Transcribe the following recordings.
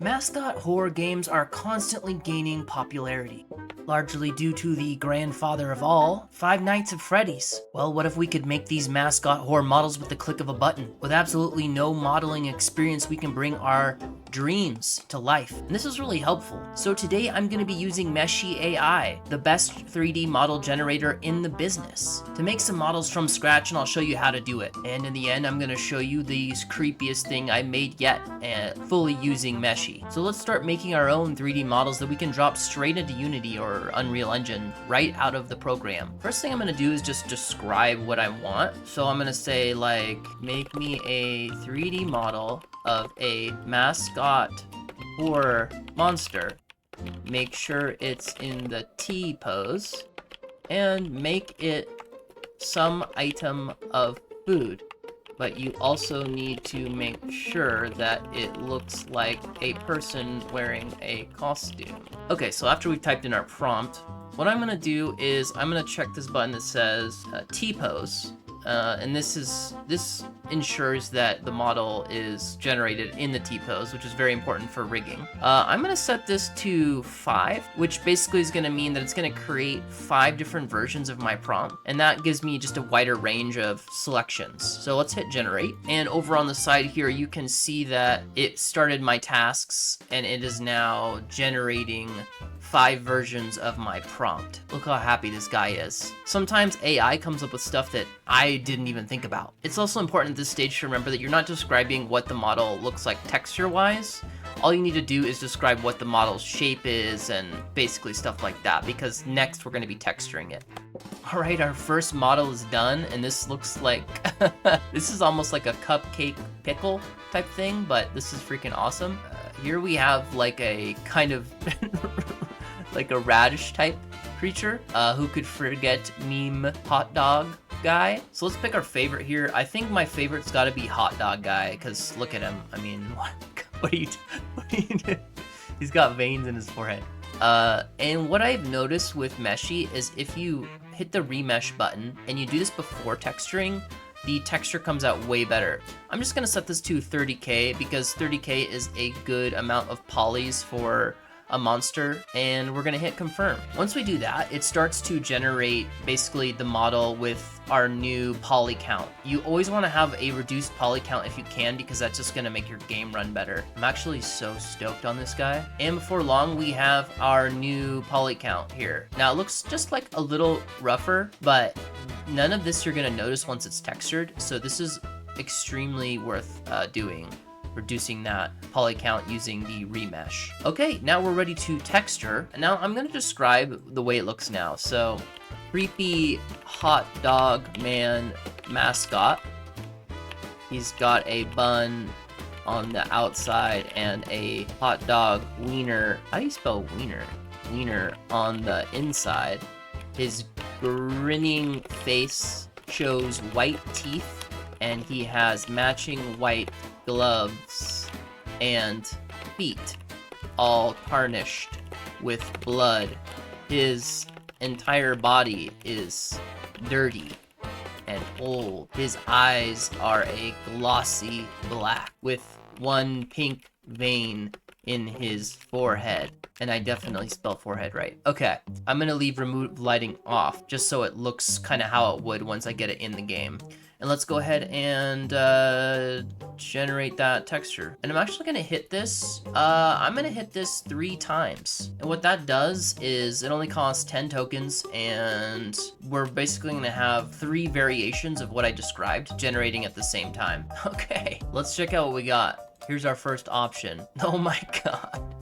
Mascot horror games are constantly gaining popularity, largely due to the grandfather of all, Five Nights at Freddy's. Well, what if we could make these mascot horror models with the click of a button? With absolutely no modeling experience, we can bring our dreams to life. And this is really helpful. So today I'm going to be using Meshy AI, the best 3D model generator in the business, to make some models from scratch, and I'll show you how to do it. And in the end, I'm going to show you the creepiest thing I made yet, and fully using Meshy. So let's start making our own 3D models that we can drop straight into Unity or Unreal Engine right out of the program. First thing I'm going to do is just describe what I want. So I'm going to say, like, make me a 3D model of a mascot horror monster. Make sure it's in the T pose, and make it some item of food. But you also need to make sure that it looks like a person wearing a costume. Okay, so after we've typed in our prompt, what I'm gonna do is I'm gonna check this button that says T-pose. And this ensures that the model is generated in the T-pose, which is very important for rigging. I'm gonna set this to 5, which basically is gonna mean that it's gonna create 5 different versions of my prompt, and that gives me just a wider range of selections. So let's hit generate, and over on the side here, you can see that it started my tasks, and it is now generating 5 versions of my prompt. Look how happy this guy is. Sometimes AI comes up with stuff that I didn't even think about. It's also important at this stage to remember that you're not describing what the model looks like texture-wise. All you need to do is describe what the model's shape is and basically stuff like that, because next we're going to be texturing it. Alright, our first model is done, and this looks like... this is almost like a cupcake pickle type thing, but this is freaking awesome. Here we have like a kind of... like a radish type creature. Who could forget meme hot dog guy? So let's pick our favorite here. I think my favorite's gotta be hot dog guy, because look at him. I mean, what are you doing? He's got veins in his forehead. And what I've noticed with Meshy is if you hit the remesh button and you do this before texturing, the texture comes out way better. I'm just gonna set this to 30K because 30K is a good amount of polys for a monster, and we're gonna hit confirm. Once we do that, it starts to generate basically the model with our new poly count. You always want to have a reduced poly count if you can, because that's just gonna make your game run better. I'm actually so stoked on this guy. And before long, we have our new poly count here. Now it looks just like a little rougher, but none of this you're gonna notice once it's textured, so this is extremely worth doing, reducing that poly count using the remesh. Okay, now we're ready to texture. And now I'm gonna describe the way it looks now. So, creepy hot dog man mascot. He's got a bun on the outside and a hot dog wiener. How do you spell wiener? Wiener on the inside. His grinning face shows white teeth, and he has matching white gloves and feet, all tarnished with blood. His entire body is dirty and old. His eyes are a glossy black with one pink vein in his forehead. And I definitely spell forehead right. Okay, I'm gonna leave remove lighting off just so it looks kind of how it would once I get it in the game. And let's go ahead and generate that texture. And I'm actually gonna hit this. I'm gonna hit this 3 times. And what that does is it only costs 10 tokens, and we're basically gonna have 3 variations of what I described generating at the same time. Okay, let's check out what we got. Here's our first option. Oh my god.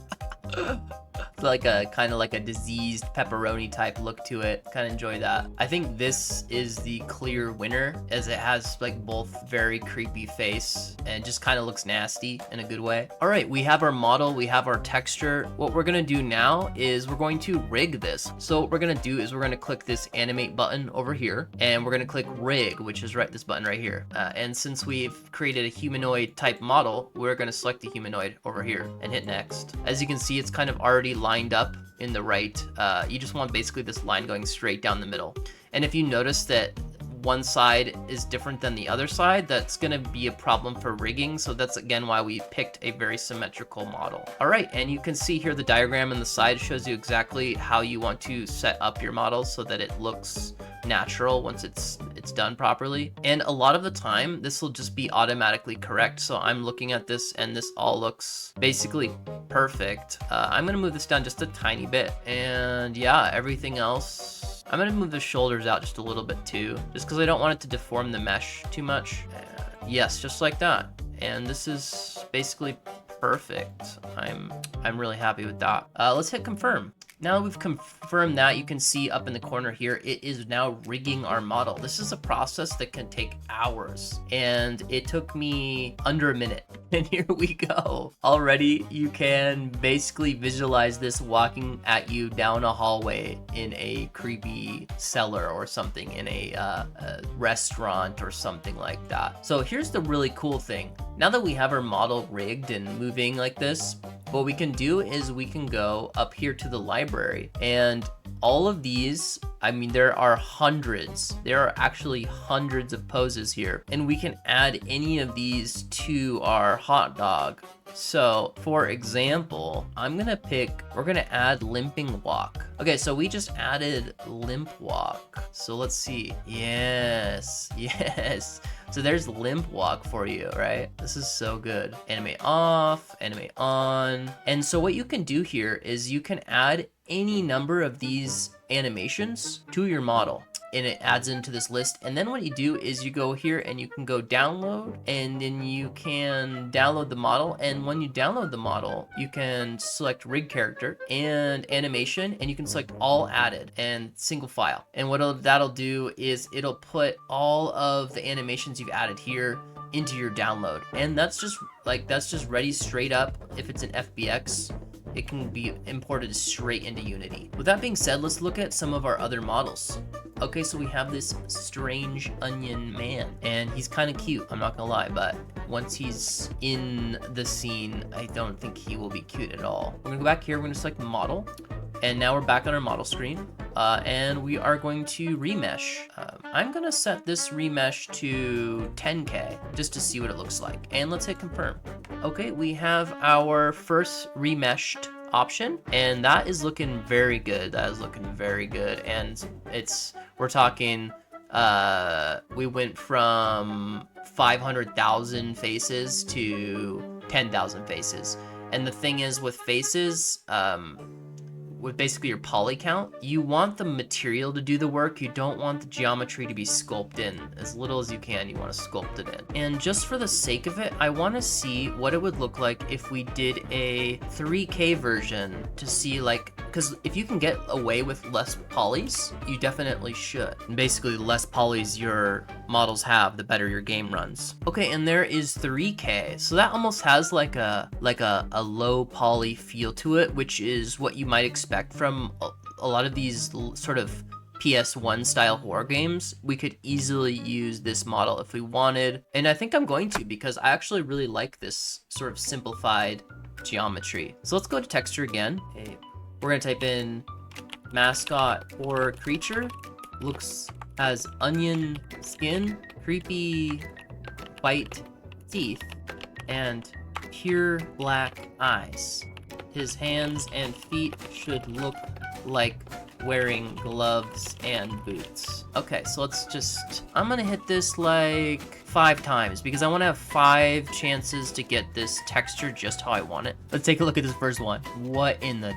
It's like a kind of like a diseased pepperoni type look to it. Kind of enjoy that. I think this is the clear winner, as it has like both very creepy face and just kind of looks nasty in a good way. All right, we have our model, we have our texture. What we're gonna do now is we're going to rig this. So what we're gonna do is we're gonna click this animate button over here, and we're gonna click rig, which is this button right here. And since we've created a humanoid type model, we're gonna select the humanoid over here and hit next. As you can see, it's kind of already lined up in the right. You just want basically this line going straight down the middle. And if you notice that one side is different than the other side, that's gonna be a problem for rigging. So that's again why we picked a very symmetrical model. All right, and you can see here the diagram on the side shows you exactly how you want to set up your model so that it looks natural once it's done properly. And a lot of the time this will just be automatically correct. So I'm looking at this and this all looks basically perfect. I'm gonna move this down just a tiny bit, and yeah, everything else, I'm gonna move the shoulders out just a little bit too, just because I don't want it to deform the mesh too much. Yes, just like that. And this is basically perfect. I'm really happy with that. Let's hit confirm. Now that we've confirmed that, you can see up in the corner here, it is now rigging our model. This is a process that can take hours, and it took me under a minute. And here we go. Already, you can basically visualize this walking at you down a hallway in a creepy cellar or something, in a restaurant or something like that. So here's the really cool thing. Now that we have our model rigged and moving like this, what we can do is we can go up here to the library, and all of these, I mean, there are hundreds. There are actually hundreds of poses here, and we can add any of these to our hot dog. So for example, we're gonna add limping walk. Okay, so we just added limp walk. So let's see. Yes. So there's limp walk for you, right? This is so good. Animate off, animate on. And so what you can do here is you can add any number of these animations to your model, and it adds into this list. And then what you do is you go here and you can go download, and then you can download the model. And when you download the model, you can select rig character and animation, and you can select all added and single file. And what that'll do is it'll put all of the animations you've added here into your download. And that's just ready straight up. If it's an FBX, it can be imported straight into Unity. With that being said, let's look at some of our other models. Okay, so we have this strange onion man, and he's kind of cute, I'm not gonna lie, but once he's in the scene, I don't think he will be cute at all. We're gonna go back here, we're gonna select model, and now we're back on our model screen, and we are going to remesh. I'm gonna set this remesh to 10K, just to see what it looks like, and let's hit confirm. Okay, we have our first remeshed option, and that is looking very good. And we're talking, we went from 500,000 faces to 10,000 faces. And the thing is, with faces, with basically your poly count, you want the material to do the work. You don't want the geometry to be sculpted in. As little as you can, you want to sculpt it in. And just for the sake of it, I want to see what it would look like if we did a 3K version to see, like, because if you can get away with less polys, you definitely should. And basically, the less polys your models have, the better your game runs. Okay, and there is 3K. So that almost has like a low poly feel to it, which is what you might expect from a lot of these sort of PS1 style horror games. We could easily use this model if we wanted, and I think I'm going to, because I actually really like this sort of simplified geometry. So let's go to texture again. Okay. We're gonna type in mascot horror creature. Has onion skin, creepy white teeth, and pure black eyes. His hands and feet should look like wearing gloves and boots. Okay, so I'm gonna hit this like 5 times because I want to have 5 chances to get this texture just how I want it. Let's take a look at this first one. What in the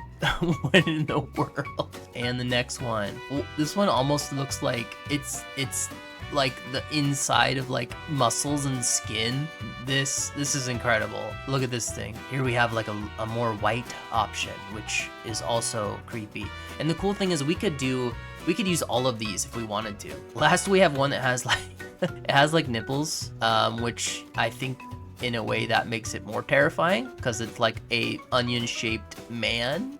what in the world? And the next one. Well, this one almost looks like it's like the inside of like muscles and skin. This is incredible. Look at this thing. Here we have like a more white option, which is also creepy. And the cool thing is we could use all of these if we wanted to. Last we have one that has like it has like nipples, which I think in a way that makes it more terrifying because it's like a onion shaped man.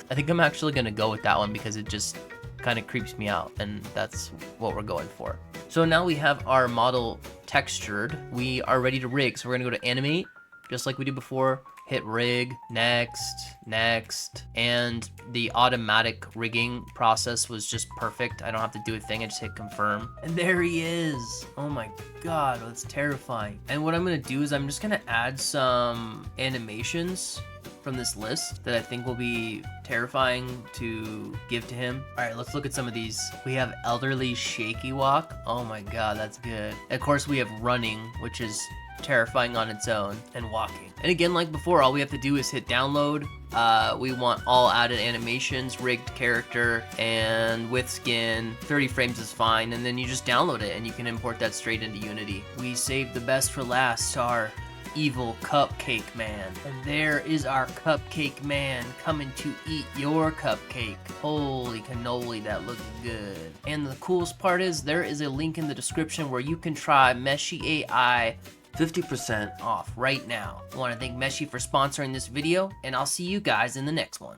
I think I'm actually gonna go with that one because it just kind of creeps me out, and that's what we're going for. So now we have our model textured. We are ready to rig. So we're gonna go to animate, just like we did before, hit hit rig, next, and the automatic rigging process was just perfect. I don't have to do a thing, I just hit confirm. And there he is. Oh my god, that's terrifying. And what I'm gonna do is I'm just gonna add some animations from this list that I think will be terrifying to give to him. All right, let's look at some of these. We have elderly shaky walk. Oh my god, that's good. Of course, we have running, which is terrifying on its own, and walking. And again, like before, all we have to do is hit download. We want all added animations, rigged character, and with skin. 30 frames is fine, and then you just download it and you can import that straight into Unity. We saved the best for last, our evil cupcake man. And there is our cupcake man coming to eat your cupcake. Holy cannoli, that looks good. And the coolest part is there is a link in the description where you can try Meshi AI 50% off right now. I want to thank Meshi for sponsoring this video, and I'll see you guys in the next one.